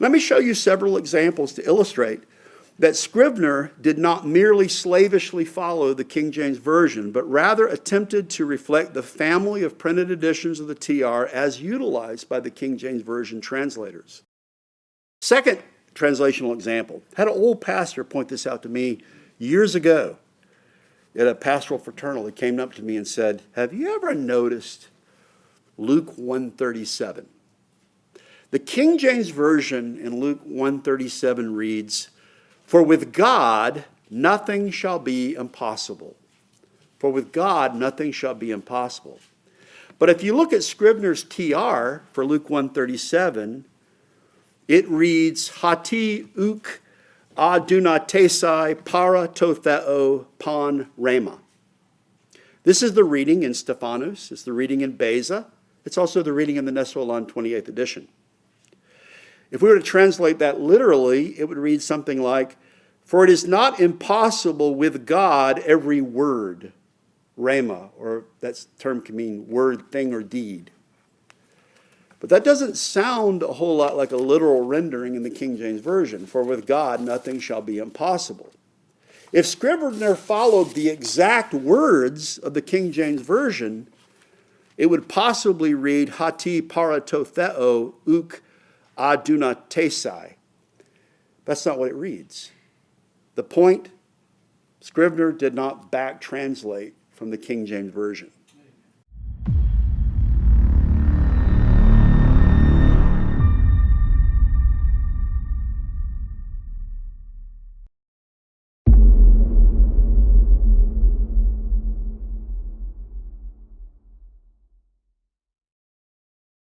Let me show you several examples to illustrate that Scrivener did not merely slavishly follow the King James Version, but rather attempted to reflect the family of printed editions of the TR as utilized by the King James Version translators. Second translational example. I had an old pastor point this out to me years ago at a pastoral fraternal. He came up to me and said, "Have you ever noticed Luke 1:37? The King James Version in Luke 1:37 reads, 'For with God nothing shall be impossible.' For with God nothing shall be impossible." But if you look at Scrivener's TR for Luke 1:37, it reads, "Hati uk adunatesai para to theo pan rema." This is the reading in Stephanus. It's the reading in Beza. It's also the reading in the Nestle-Aland 28th edition. If we were to translate that literally, it would read something like, "For it is not impossible with God every word," rhema, or that term can mean word, thing, or deed. But that doesn't sound a whole lot like a literal rendering in the King James Version, "For with God nothing shall be impossible." If Scrivener followed the exact words of the King James Version, it would possibly read, "Hati para to theo uk adunatesai." That's not what it reads. The point, Scrivener did not back translate from the King James Version.